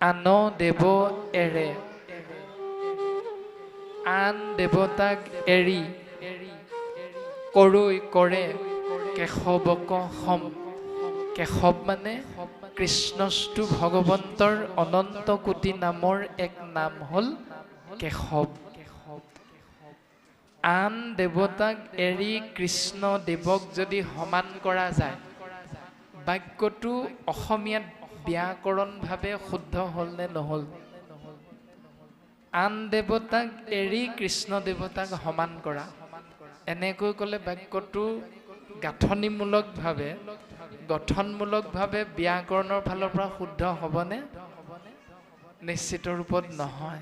আন দেৱ এৰে আন দেৱতাক এৰি কৰৈ কৰে কেশৱক সম। কেশৱ মানে কৃষ্ণস্তু ভগৱন্তৰ অনন্ত কোটি নামৰ এক নাম হ'ল কেশৱ। আন দেৱতাক এৰি কৃষ্ণ দেৱক যদি সমান কৰা যায়, বাক্যটো অসমীয়াত ব্যাকৰণভাৱে শুদ্ধ হ'ল নে নহ'ল? আন দেৱতাক এৰি কৃষ্ণ দেৱতাক সমান কৰা, এনেকৈ ক'লে বাক্যটো গঠনমূলকভাৱে ব্যাকৰণৰ ফালৰ পৰা শুদ্ধ হ'বনে? নিশ্চিত ৰূপত নহয়।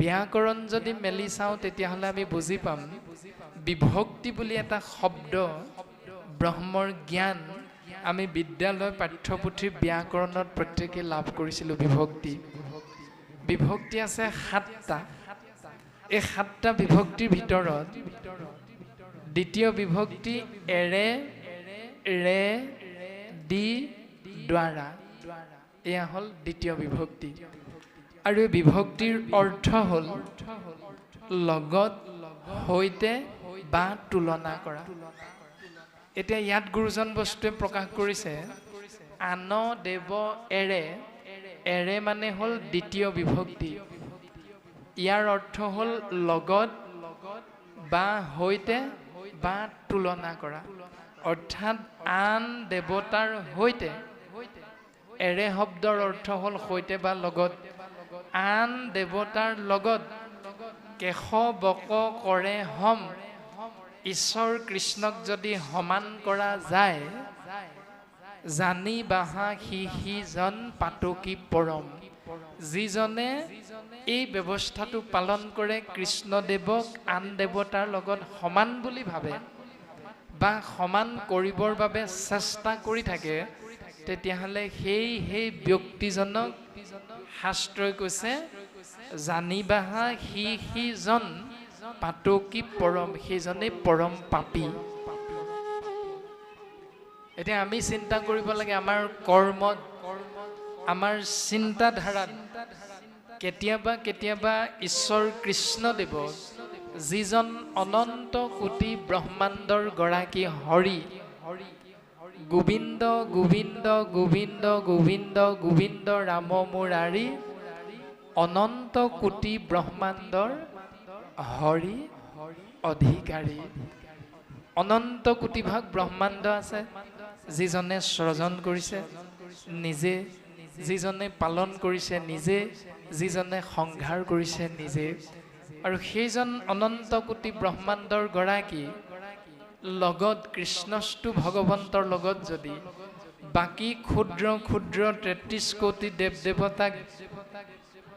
ব্যাকৰণ যদি মেলি চাওঁ তেতিয়াহ'লে আমি বুজি পাম বিভক্তি বুলি এটা শব্দ, ব্ৰহ্মৰ জ্ঞান আমি বিদ্যালয় পাঠ্যপুথিৰ ব্যাকৰণত প্ৰত্যেকে লাভ কৰিছিলোঁ। বিভক্তি আছে 7টা। এই 7টা বিভক্তিৰ ভিতৰত দ্বিতীয় বিভক্তি এৰে ৰে দি দ্বাৰা, এয়া হ'ল দ্বিতীয় বিভক্তি। আৰু এই বিভক্তিৰ অৰ্থ হ'ল লগত, সৈতে বা তুলনা কৰা। এতিয়া ইয়াত গুৰুজন বস্তুৱে প্ৰকাশ কৰিছে আন দেৱ এৰে। এৰে মানে হ'ল দ্বিতীয় বিভক্তি। ইয়াৰ অৰ্থ হ'ল লগত বা সৈতে বা তুলনা কৰা, অৰ্থাৎ আন দেৱতাৰ সৈতে। এৰে শব্দৰ অৰ্থ হ'ল সৈতে বা লগত। আন দেৱতাৰ লগত কেশৱক কৰে সম। ঈশ্বৰ কৃষ্ণক যদি সমান কৰা যায়, জানি বাহা সিজন পাতকী পৰম। যিজনে এই ব্যৱস্থাটো পালন কৰে, কৃষ্ণদেৱক আন দেৱতাৰ লগত সমান বুলি ভাবে বা সমান কৰিবৰ বাবে চেষ্টা কৰি থাকে, তেতিয়াহ'লে সেই ব্যক্তিজনক শাস্ত্ৰই কৈছে জানিবাহা সিজন পাতকী পৰম, সেইজনেই পৰম পাপী। এতিয়া আমি চিন্তা কৰিব লাগে আমাৰ কৰ্মত, আমাৰ চিন্তাধাৰাত কেতিয়াবা ঈশ্বৰ কৃষ্ণদেৱক, যিজন অনন্ত কোটি ব্ৰহ্মাণ্ডৰ গৰাকী হৰি, গোবিন্দ গোবিন্দ গোবিন্দ গোবিন্দ গোবিন্দ ৰাম মুৰাৰী, অনন্ত কোটি ব্ৰহ্মাণ্ডৰ হৰি অধিকাৰী। অনন্ত কোটিভাগ ব্ৰহ্মাণ্ড আছে, যিজনে সৃজন কৰিছে নিজে, যিজনে পালন কৰিছে নিজে, যিজনে সংহাৰ কৰিছে নিজে। আৰু সেইজন অনন্ত কোটি ব্ৰহ্মাণ্ডৰ গৰাকী লগত কৃষ্ণস্তু ভগৱন্তৰ লগত যদি বাকী ক্ষুদ্ৰ ক্ষুদ্ৰ 33 কোটি দেৱ দেৱতাক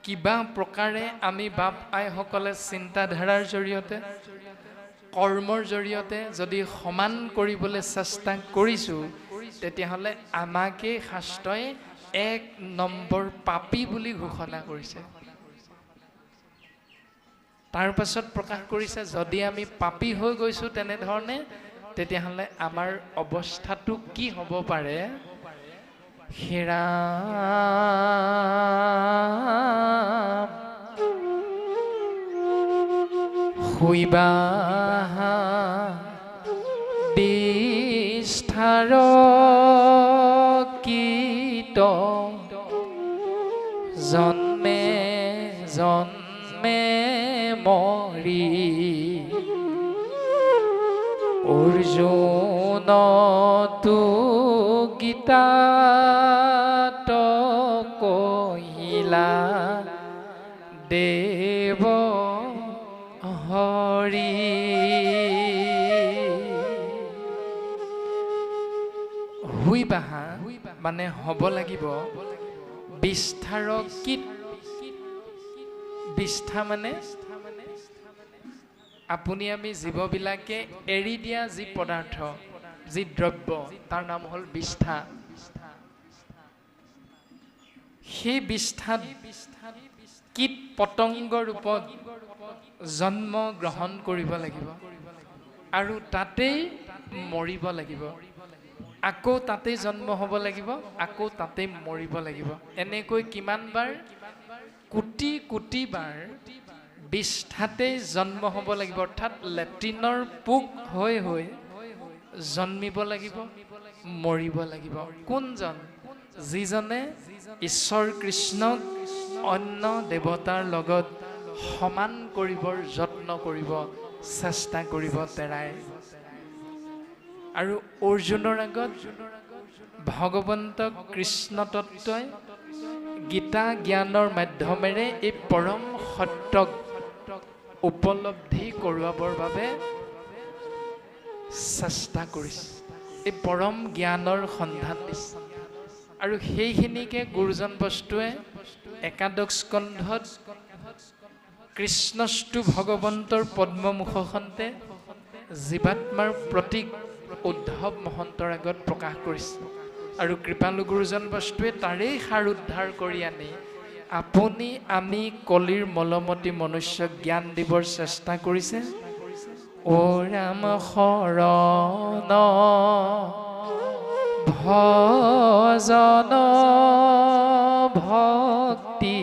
কিবা প্ৰকাৰে আমি বাপ আইসকলে চিন্তাধাৰাৰ জৰিয়তে, কৰ্মৰ জৰিয়তে যদি সমান কৰিবলৈ চেষ্টা কৰিছোঁ, তেতিয়াহ'লে আমাকেই শাস্ত্ৰই 1 নম্বৰ পাপী বুলি ঘোষণা কৰিছে। তাৰ পাছত প্ৰকাশ কৰিছে যদি আমি পাপী হৈ গৈছোঁ তেনেধৰণে, তেতিয়াহ'লে আমাৰ অৱস্থাটো কি হ'ব পাৰে? হেৰা শুইবা বিস্থাৰ কীট, জন্মে জন্মে মৰি, অৰ্জুনতো গীতাত কহিলা দেৱ হৰি। শুই বাহা মানে হ'ব লাগিব বিস্থাৰ কীট। বিষ্ঠা মানে আপুনি আমি জীৱবিলাকে এৰি দিয়া যি পদাৰ্থ, যি দ্ৰব্য, তাৰ নাম হ'ল বিষ্ঠা। সেই বিষ্ঠাত কীট পতংগ ৰূপত জন্ম গ্ৰহণ কৰিব লাগিব আৰু তাতেই মৰিব লাগিব। আকৌ তাতেই জন্ম হ'ব লাগিব, আকৌ তাতেই মৰিব লাগিব। এনেকৈ কিমানবাৰ? কোটি কোটি বাৰ বিষ্ঠাতেই জন্ম হ'ব লাগিব, অৰ্থাৎ লেট্ৰিনৰ পোক হৈ হৈ জন্মিব লাগিব, মৰিব লাগিব। কোনজন? যিজনে ঈশ্বৰ কৃষ্ণক অন্য দেৱতাৰ লগত সমান কৰিবৰ যত্ন কৰিব, চেষ্টা কৰিব তেৰাই। আৰু অৰ্জুনৰ আগত ভগৱন্ত কৃষ্ণ তত্ত্বই গীতা জ্ঞানৰ মাধ্যমেৰে এই পৰম সত্যক উপলব্ধি কৰোৱাবৰ বাবে চেষ্টা কৰিছে, এই পৰম জ্ঞানৰ সন্ধান দিছে। আৰু সেইখিনিকে গুৰুজন বস্তুৱে একাদশ স্কন্ধত কৃষ্ণস্তু ভগৱন্তৰ পদ্মমুখখনতে জীৱাত্মাৰ প্ৰতীক উদ্ধৱ মহন্তৰ আগত প্ৰকাশ কৰিছে। আৰু কৃপালু গুৰুজন বস্তুৱে তাৰেই সাৰ উদ্ধাৰ কৰি আনি আপুনি আমি কলিৰ মলমতি মনুষ্যক জ্ঞান দিবৰ চেষ্টা কৰিছে। অ ৰাম শৰণ ভজন ভক্তি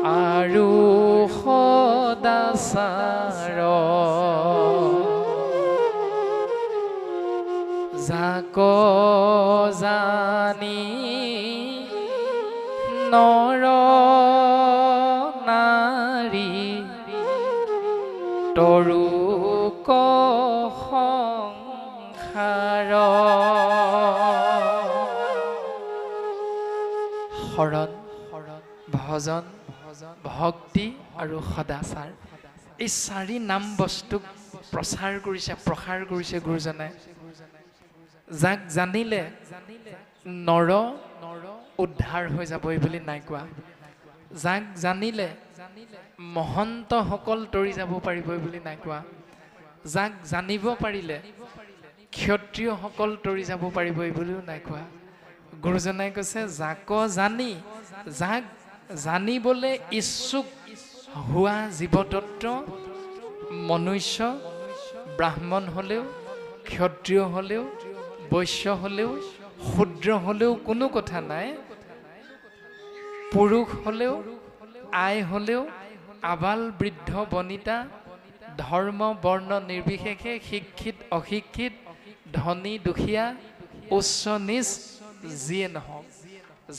আৰু সদাচাৰ, যাক জানি নৰ নাৰী তৰুক সংসাৰ। শৰণ, ভজন, ভক্তি আৰু সদাচাৰ, এই চাৰি নাম বস্তুক প্ৰচাৰ কৰিছে, প্ৰসাৰ কৰিছে গুৰুজনাই। যাক জানিলে নৰ উদ্ধাৰ হৈ যাবই বুলি নাই কোৱা, যাক জানিলে মহন্তসকল তৰি যাব পাৰিবই বুলি নাই কোৱা, যাক জানিব পাৰিলে ক্ষত্ৰিয়সকল তৰি যাব পাৰিবই বুলিও নাই কোৱা। গুৰুজনাই কৈছে যাক জানি, যাক জানিবলৈ ইচ্ছুক হোৱা জীৱতত্ব মনুষ্য, ব্ৰাহ্মণ হ'লেও, ক্ষত্ৰিয় হ'লেও, বৈশ্য হ'লেও, শূদ্ৰ হ'লেও কোনো কথা নাই, পুৰুষ হ'লেও, আই হ'লেও, আবাল বৃদ্ধ বনিতা, ধৰ্ম বৰ্ণ নিৰ্বিশেষে, শিক্ষিত অশিক্ষিত, ধনী দুখীয়া, উচ্চ নিচ যিয়ে নহওক,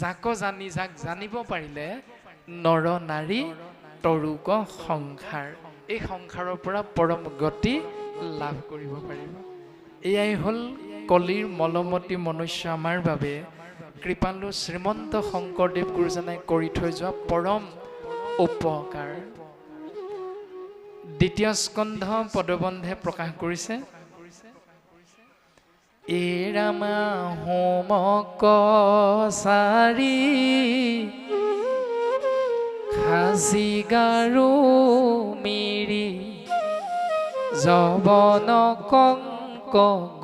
যাক জানি, যাক জানিব পাৰিলে নৰ নাৰী তৰুক সংসাৰ, এই সংসাৰৰ পৰা পৰম গতি লাভ কৰিব পাৰিব। এয়াই হ'ল কলিৰ মলমতি মনুষ্য আমাৰ বাবে কৃপালু শ্ৰীমন্ত শংকৰদেৱ গুৰুজনাই কৰি থৈ যোৱা পৰম উপকাৰ। দ্বিতীয় স্কন্ধ পদবন্ধে প্ৰকাশ কৰিছে, এ ৰামা হোমক চাৰি খাচি গাৰু মিৰি যবন কংক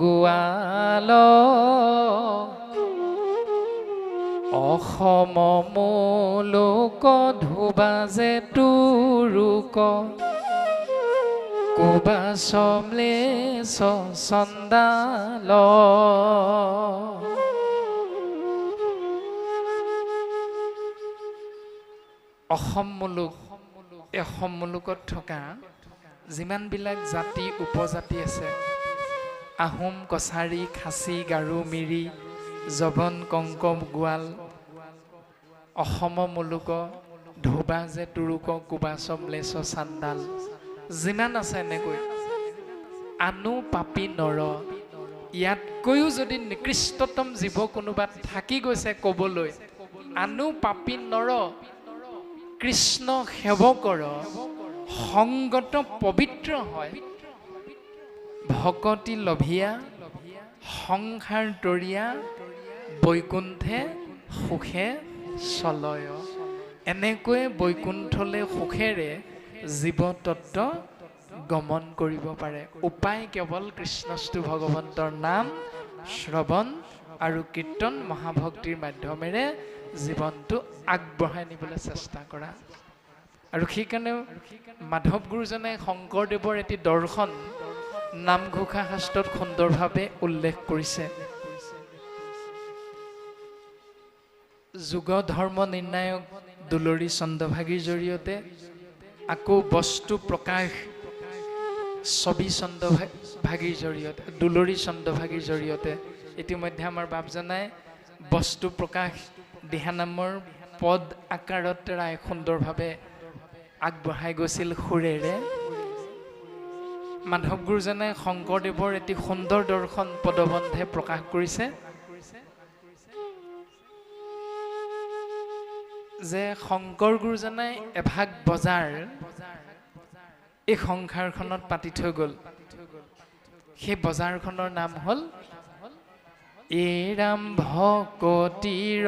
গোৱাল অসম মূলোক ধুবা যে তুৰুক কুবা সমলেশ চন্দাল। অসম মুলুক, এই অসম মুলুকত থকা যিমানবিলাক জাতি উপজাতি আছে, আহোম, কছাৰী, খাচী, গাৰো, মিৰি, জবন, কংক, গোৱাল, অসম মুলুক ধোবা যে তুৰুক কুবা সমলেশ চান্দাল, যিমান আছে এনেকৈ আনু পাপী নৰ, ইয়াতকৈও যদি নিকৃষ্টতম জীৱ কোনোবা থাকি গৈছে ক'বলৈ, আনু পাপী নৰ কৃষ্ণ সেৱকৰ সংগত পবিত্ৰ হয়, ভকতি লভিয়া সংসাৰ তৰিয়া বৈকুণ্ঠে সুখে চলয়। এনেকৈ বৈকুণ্ঠলৈ সুখেৰে জীৱতত্ব গমন কৰিব পাৰে। উপায় কেৱল কৃষ্ণস্তু ভগৱন্তৰ নাম শ্ৰৱণ আৰু কীৰ্তন মহাভক্তিৰ মাধ্যমেৰে জীৱনটো আগবঢ়াই নিবলৈ চেষ্টা কৰা। আৰু সেইকাৰণে মাধৱ গুৰুজনে শংকৰদেৱৰ এটি দৰ্শন নামঘোষা শাস্ত্ৰত সুন্দৰভাৱে উল্লেখ কৰিছে। যুগ ধৰ্ম নিৰ্ণায়ক দুলৰী চন্দ্ৰভাগীৰ জৰিয়তে আকৌ বস্তু প্ৰকাশ ছবি চন্দ্ৰভাগীৰ জৰিয়তে দুলৰী চন্দ্ৰভাগীৰ জৰিয়তে ইতিমধ্যে আমাৰ বাপজনাই বস্তু প্ৰকাশ দিহানামৰ পদ আকাৰত ৰায় সুন্দৰভাৱে আগবঢ়াই গৈছিল সুৰেৰে। মাধৱ গুৰুজনাই শংকৰদেৱৰ এটি সুন্দৰ দৰ্শন পদবন্ধে প্ৰকাশ কৰিছে যে শংকৰ গুৰুজনাই এভাগ বজাৰ এই সংসাৰখনত পাতি থৈ গ'ল। সেই বজাৰখনৰ নাম হ'ল এৰাম ভকতিৰ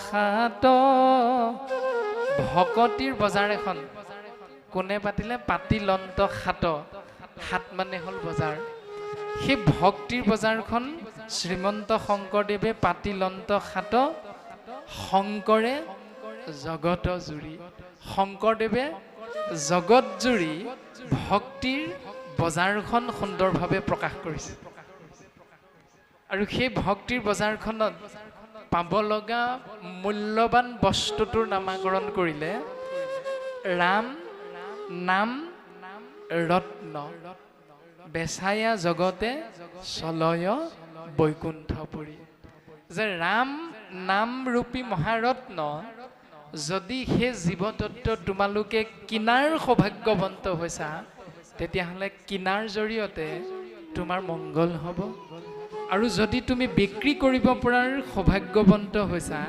হাত। ভকতিৰ বজাৰ এখন কোনে পাতিলে? পাতিলন্ত হাত। হাত মানে হ'ল বজাৰ। সেই ভক্তিৰ বজাৰখন শ্ৰীমন্ত শংকৰদেৱে পাতিলন্ত হাত শংকৰে জগত জুৰি। শংকৰদেৱে জগত জুৰি ভক্তিৰ বজাৰখন সুন্দৰভাৱে প্ৰকাশ কৰিছে। আৰু সেই ভক্তিৰ বজাৰখনত পাব লগা মূল্যৱান বস্তুটোৰ নামাকৰণ কৰিলে ৰাম নাম ৰত্ন। বেচায়া জগতে চলয় বৈকুণ্ঠপুৰী। যে ৰাম নাম ৰূপী মহাৰত্ন যদি সেই জীৱতত্ব তোমালোকে কিনাৰ সৌভাগ্যৱন্ত হৈছা, তেতিয়াহ'লে কিনাৰ জৰিয়তে তোমাৰ মংগল হ'ব। আৰু যদি তুমি বিক্ৰী কৰিব পৰাৰ সৌভাগ্যৱন্ত হৈছা,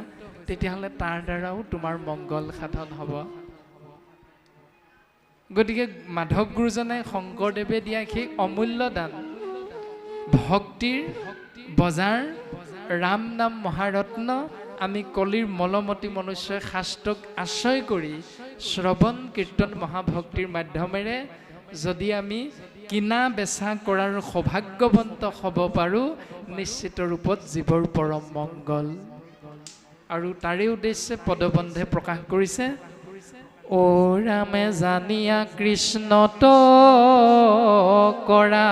তেতিয়াহ'লে তাৰ দ্বাৰাও তোমাৰ মংগল সাধন হ'ব। গতিকে মাধৱ গুৰুজনাই শংকৰদেৱে দিয়া সেই অমূল্য দান ভক্তিৰ বজাৰ ৰাম নাম মহাৰত্ন আমি কলিৰ মলমতী মনুষ্যই শাস্ত্ৰক আশ্ৰয় কৰি শ্ৰৱণ কীৰ্তন মহাভক্তিৰ মাধ্যমেৰে যদি আমি কিনা বেচা কৰাৰ সৌভাগ্যৱন্ত হ'ব পাৰোঁ, নিশ্চিত ৰূপত জীৱৰ পৰম মংগল। আৰু তাৰে উদ্দেশ্যে পদবন্ধে প্ৰকাশ কৰিছে অ ৰামে জানিয়া কৃষ্ণত কৰা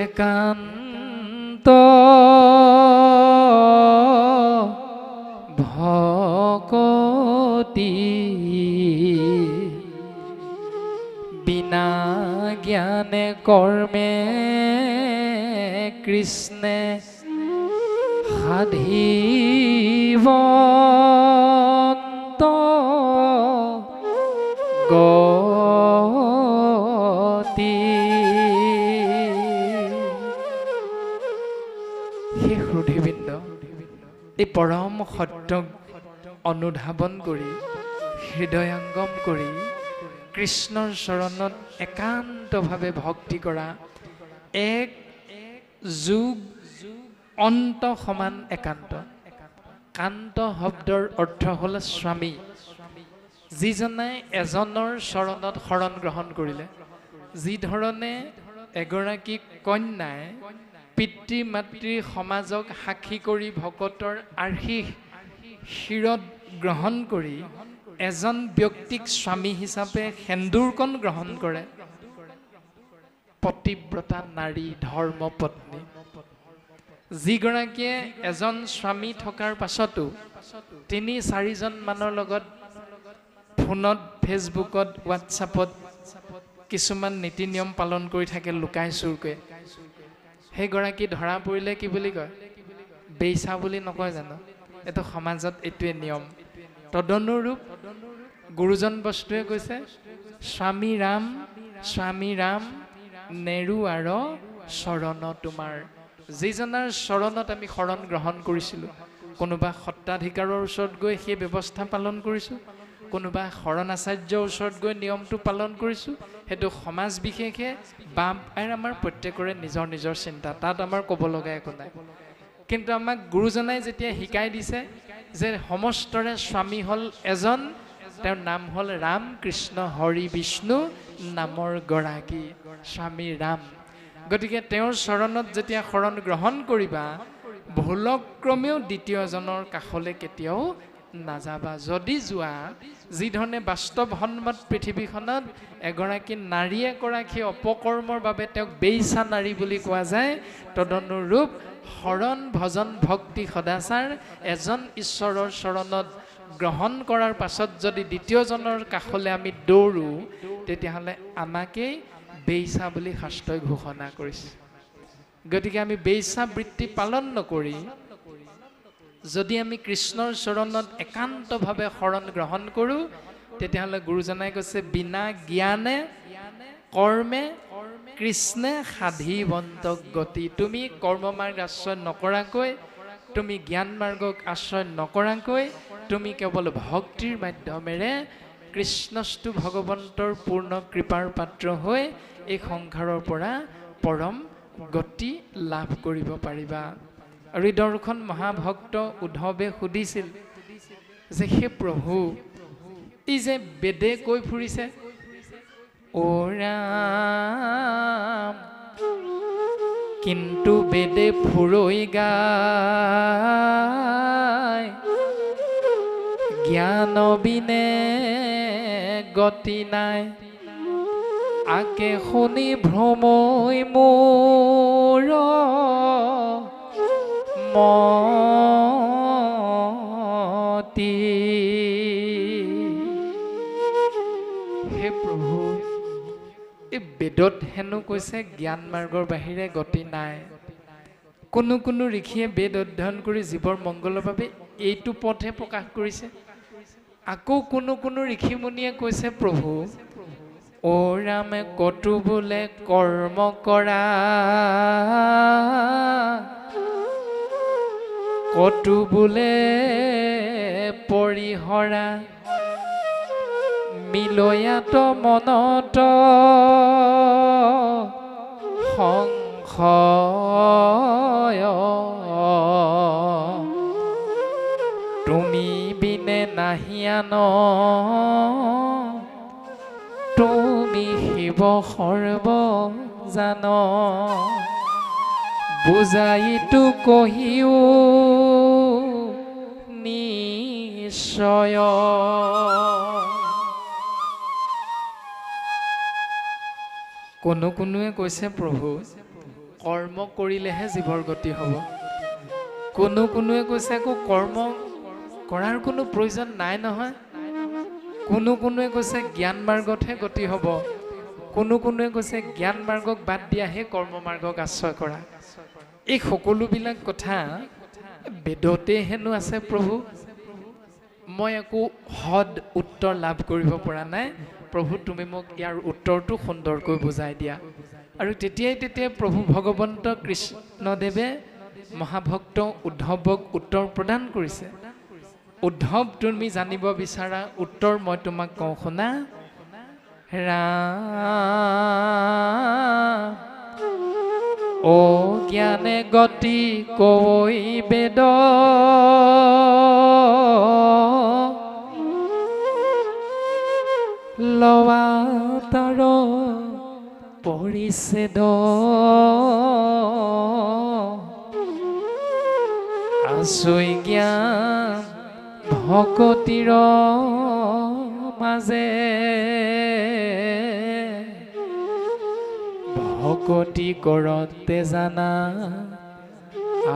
একান্ত ভকতি বিনা জ্ঞানে কৰ্মে কৃষ্ণে সাধিবন্ত গতি। সেই হৃদয়বৃন্দ এই পৰম সত্যক অনুধাৱন কৰি হৃদয়ংগম কৰি কৃষ্ণৰ চৰণত একান্তভাৱে ভক্তি কৰা এক যুগ অন্ত সমান একান্ত। কান্ত শব্দৰ অৰ্থ হ'ল স্বামী, যিজনে এজনৰ চৰণত শৰণ গ্ৰহণ কৰিলে। যি ধৰণে এগৰাকী কন্যাই পিতৃ মাতৃ সমাজক সাক্ষী কৰি ভকতৰ আৰ্শী শিৰত গ্ৰহণ কৰি এজন ব্যক্তিক স্বামী হিচাপে সেন্দুৰকণ গ্ৰহণ কৰে, পতিব্ৰতা নাৰী ধৰ্ম পত্নী যিগৰাকীয়ে এজন স্বামী থকাৰ পাছতো ৩-৪জন মানৰ লগত ফোনত ফেচবুকত হোৱাটছআপত কিছুমান নীতি নিয়ম পালন কৰি থাকে লুকাই চুৰকৈ, সেইগৰাকী ধৰা পৰিলে কি বুলি কয়? বেইছা বুলি নকয় জানো? এইটো সমাজত এইটোৱে নিয়ম। তদনুৰূপ গুৰুজন বস্তুৱে কৈছে স্বামী ৰাম নেৰু আৰু চৰণ তোমাৰ। যিজনাৰ চৰণত আমি শৰণ গ্ৰহণ কৰিছিলোঁ, কোনোবা সত্ৰাধিকাৰৰ ওচৰত গৈ সেই ব্যৱস্থা পালন কৰিছোঁ, কোনোবা শৰণাচাৰ্যৰ ওচৰত গৈ নিয়মটো পালন কৰিছোঁ। সেইটো সমাজ বিশেষে বাপ আৰু আমাৰ প্ৰত্যেকৰে নিজৰ নিজৰ চিন্তা, তাত আমাৰ ক'ব লগা একো নাই। কিন্তু আমাক গুৰুজনাই যেতিয়া শিকাই দিছে যে সমস্তৰে স্বামী হ'ল এজন, তেওঁৰ নাম হ'ল ৰাম কৃষ্ণ হৰি বিষ্ণু নামৰ গৰাকী স্বামী ৰাম। গতিকে তেওঁৰ চৰণত যেতিয়া শৰণ গ্ৰহণ কৰিবা, ভুলক্ৰমেও দ্বিতীয়জনৰ কাষলৈ কেতিয়াও নাযাবা। যদি যোৱা, যি ধৰণে বাস্তৱ সন্মত পৃথিৱীখনত এগৰাকী নাৰীয়ে কৰা সেই অপকৰ্মৰ বাবে তেওঁক বেইছা নাৰী বুলি কোৱা যায়, তদনুৰূপ শৰণ ভজন ভক্তি সদাচাৰ এজন ঈশ্বৰৰ চৰণত গ্ৰহণ কৰাৰ পাছত যদি দ্বিতীয়জনৰ কাষলৈ আমি দৌৰোঁ, তেতিয়াহ'লে আমাকেই বেইছা বুলি শাস্ত্ৰই ঘোষণা কৰিছে। গতিকে আমি বেইছা বৃত্তি পালন নকৰি যদি আমি কৃষ্ণৰ চৰণত একান্তভাৱে শৰণ গ্ৰহণ কৰোঁ, তেতিয়াহ'লে গুৰুজনাই কৈছে বিনা জ্ঞানে কৰ্মে কৃষ্ণে সাধিবন্ত গতি। তুমি কৰ্ম মাৰ্গ আশ্ৰয় নকৰাকৈ, তুমি জ্ঞান মাৰ্গক আশ্ৰয় নকৰাকৈ, তুমি কেৱল ভক্তিৰ মাধ্যমেৰে কৃষ্ণস্তু ভগৱন্তৰ পূৰ্ণ কৃপাৰ পাত্ৰ হৈ এই সংসাৰৰ পৰা পৰম গতি লাভ কৰিব পাৰিবা। আৰু এই দৰ্শন মহাভক্ত উদ্ধৱে সুধিছিল যে হে প্ৰভু, এই যে বেদে কৈ ফুৰিছে অ ৰাম, কিন্তু বেদে ফুৰৈ গায় জ্ঞান বিনে গতি নাই, আকে শুনি ভ্ৰমই মোৰ মতি। হে প্ৰভু, এই বেদত হেনো কৈছে জ্ঞান মাৰ্গৰ বাহিৰে গতি নাই। কোনো কোনো ঋষিয়ে বেদ অধ্যয়ন কৰি জীৱৰ মংগলৰ বাবে এইটো পথহে প্ৰকাশ কৰিছে। আকৌ কোনো কোনো ঋষিমুনিয়ে কৈছে প্ৰভু অ ৰামে কতো বোলে কৰ্ম কৰা, কতো বোলে পৰিহৰা, মিলয়াত মনত সংশয়, তুমি বিনে নাহিয়ান, তুমি শিৱ সৰ্ব জান, বুজাইতো কহিও নিশ্চয়। কোনো কোনোৱে কৈছে প্ৰভু কৰ্ম কৰিলেহে জীৱৰ গতি হ'ব। কোনো কোনোৱে কৈছে আকৌ কৰ্ম কৰাৰ কোনো প্ৰয়োজন নাই নহয়। কোনো কোনোৱে কৈছে জ্ঞান মাৰ্গতহে গতি হ'ব। কোনো কোনোৱে কৈছে জ্ঞান মাৰ্গক বাদ দিয়াহে কৰ্ম মাৰ্গক আশ্ৰয় কৰা। এই সকলোবিলাক কথা বেদতে হেনো আছে প্ৰভু। মই একো সদ উত্তৰ লাভ কৰিব পৰা নাই। প্ৰভু তুমি মোক ইয়াৰ উত্তৰটো সুন্দৰকৈ বুজাই দিয়া। আৰু তেতিয়াই প্ৰভু ভগৱন্ত কৃষ্ণদেৱে মহাভক্ত উদ্ধৱক উত্তৰ প্ৰদান কৰিছে। উদ্ধৱ, তুমি জানিব বিচৰা উত্তৰ মই তোমাক কওঁ শুনা। ৰাম অ জ্ঞানে গতি কৈ বেদ, লৱা তাৰ পৰিছেদ, আছৈ জ্ঞান ভকতিৰ মাজে, ভকতি কৰতে জানা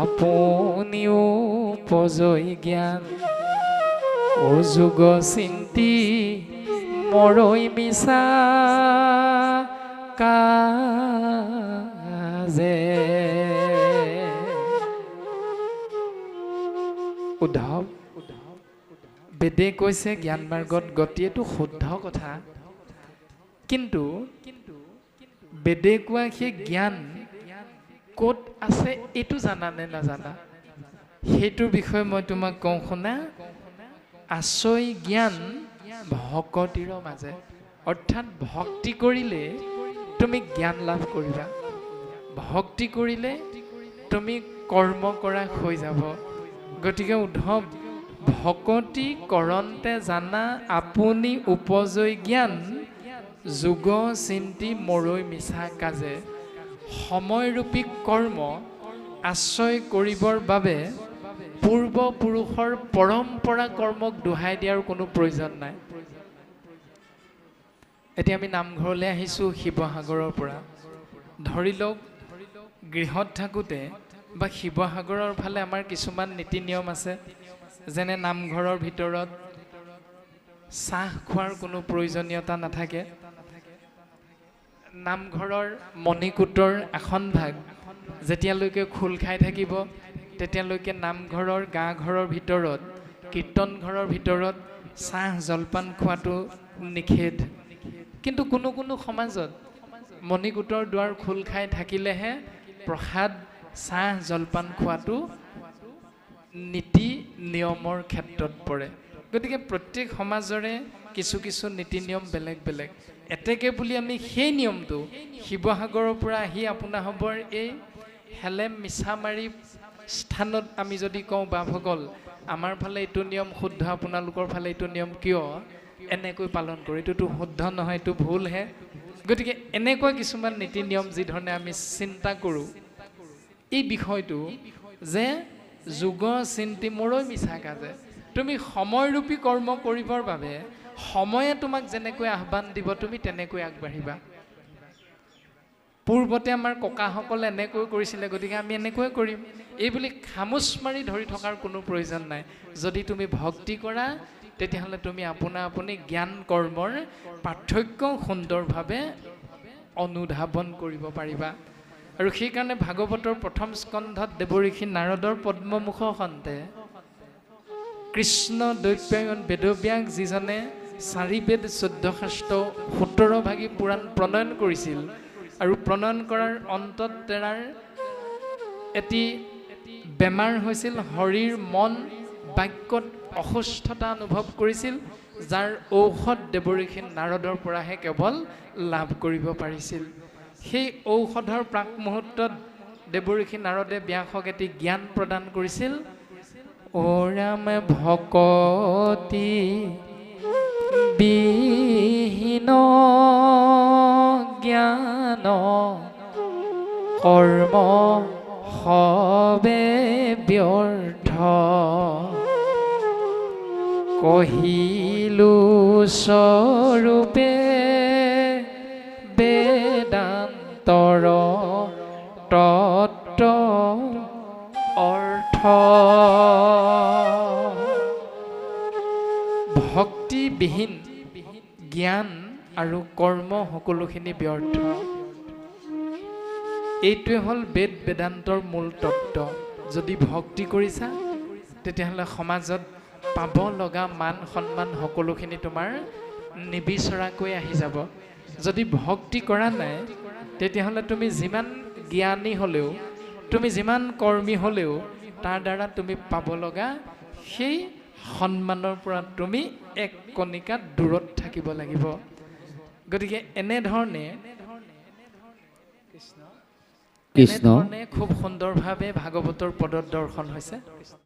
আপুনিও পজৈ জ্ঞান, অযোগ চিন্তি মৰৈ মিছা কাজে। উদ্ধৱ, বেদে কৈছে জ্ঞান মাৰ্গত গতি, এইটো শুদ্ধ কথা। কিন্তু বেদে কোৱা সেই জ্ঞান ক'ত আছে এইটো জানা নে নাজানা? সেইটোৰ বিষয়ে মই তোমাক কওঁ শুনা। আছৈ জ্ঞান ভকতিৰ মাজে, অৰ্থাৎ ভক্তি কৰিলে তুমি জ্ঞান লাভ কৰিবা। ভক্তি কৰিলে তুমি কৰ্ম কৰা হৈ যাব। গতিকে উদ্ধৱ, ভকতি কৰন্তে জানা আপুনি উপজৈ জ্ঞান, যোগ চিন্তি মৰৈ মিছা কাজে। সময়ৰূপী কৰ্ম আশ্ৰয় কৰিবৰ বাবে পূৰ্বপুৰুষৰ পৰম্পৰা কৰ্মক দোহাই দিয়াৰ কোনো প্ৰয়োজন নাই। এতিয়া আমি নামঘৰলৈ আহিছোঁ শিৱসাগৰৰ পৰা। ধৰি লওক গৃহত থাকোঁতে বা শিৱসাগৰৰ ফালে আমাৰ কিছুমান নীতি নিয়ম আছে, যেনে নামঘৰৰ ভিতৰত চাহ খোৱাৰ কোনো প্ৰয়োজনীয়তা নাথাকে। নামঘৰৰ মণিকূটৰ আসন ভাগ যেতিয়ালৈকে খোল খাই থাকিব তেতিয়ালৈকে নামঘৰৰ গাঁঘৰৰ ভিতৰত, কীৰ্তন ঘৰৰ ভিতৰত চাহ জলপান খোৱাটো নিষেধ। কিন্তু কোনো কোনো সমাজত মণিকূটৰ দুৱাৰ খোল খাই থাকিলেহে প্ৰসাদ চাহ জলপান খোৱাটো নীতি নিয়মৰ ক্ষেত্ৰত পৰে। গতিকে প্ৰত্যেক সমাজৰে কিছু কিছু নীতি নিয়ম বেলেগ বেলেগ। এতেকে বুলি আমি সেই নিয়মটো শিৱসাগৰৰ পৰা আহি আপোনাসৱৰ এই হেলেম মিছামাৰী স্থানত আমি যদি কওঁ বাপসকল আমাৰ ফালে এইটো নিয়ম শুদ্ধ, আপোনালোকৰ ফালে এইটো নিয়ম কিয় এনেকৈ পালন কৰোঁ, এইটোতো শুদ্ধ নহয়, এইটো ভুলহে। গতিকে এনেকুৱা কিছুমান নীতি নিয়ম যি ধৰণে আমি চিন্তা কৰোঁ, এই বিষয়টো যে যুগ চিন্তি মোৰৈ মিছা কাজে, তুমি সময়ৰূপী কৰ্ম কৰিবৰ বাবে সময়ে তোমাক যেনেকৈ আহ্বান দিব তুমি তেনেকৈ আগবাঢ়িবা। পূৰ্বতে আমাৰ ককাসকলে এনেকৈ কৰিছিলে, গতিকে আমি এনেকৈ কৰিম এইবুলি খামোচ মাৰি ধৰি থকাৰ কোনো প্ৰয়োজন নাই। যদি তুমি ভক্তি কৰা তেতিয়াহ'লে তুমি আপোনা আপুনি জ্ঞান কৰ্মৰ পাৰ্থক্য সুন্দৰভাৱে অনুধাৱন কৰিব পাৰিবা। আৰু সেইকাৰণে ভাগৱতৰ প্ৰথম স্কন্ধত দেৱঋষি নাৰদৰ পদ্মমুখ সন্তে কৃষ্ণ দৈপায়ন বেদব্যাস যিজনে 4 বেদ 14 শাস্ত্ৰ 17 ভাগী পুৰাণ প্ৰণয়ন কৰিছিল আৰু প্ৰণয়ন কৰাৰ অন্তত তেৰাৰ এটি বেমাৰ হৈছিল, শৰীৰ মন বাক্যত অসুস্থতা অনুভৱ কৰিছিল, যাৰ ঔষধ দেৱঋষি নাৰদৰ পৰাহে কেৱল লাভ কৰিব পাৰিছিল। সেই ঔষধৰ প্ৰাক মুহূৰ্তত দেৱঋষি নাৰদে ব্যাসক এটি জ্ঞান প্ৰদান কৰিছিল। ও ৰাম ভকতি বিহীন জ্ঞান কৰ্ম সবে ব্যৰ্থ, কহিলো স্বৰূপে বেদান্তৰ তত্ত্ব অৰ্থ। ভক্তিবিহীন জ্ঞান আৰু কৰ্ম সকলোখিনি ব্যৰ্থ। এইটোৱে হ'ল বেদ বেদান্তৰ মূল তত্ত্ব। যদি ভক্তি কৰিছা তেতিয়াহ'লে সমাজত পাব লগা মান সন্মান সকলোখিনি তোমাৰ নিবিচৰাকৈ আহি যাব। যদি ভক্তি কৰা নাই তেতিয়াহ'লে তুমি যিমান জ্ঞানী হ'লেও, তুমি যিমান কৰ্মী হ'লেও তাৰ দ্বাৰা তুমি পাব লগা সেই সন্মানৰ পৰা তুমি এক কণিকা দূৰত থাকিব লাগিব। গতিকে এনেধৰণে খুব সুন্দৰভাৱে ভাগৱতৰ পদত দৰ্শন হৈছে।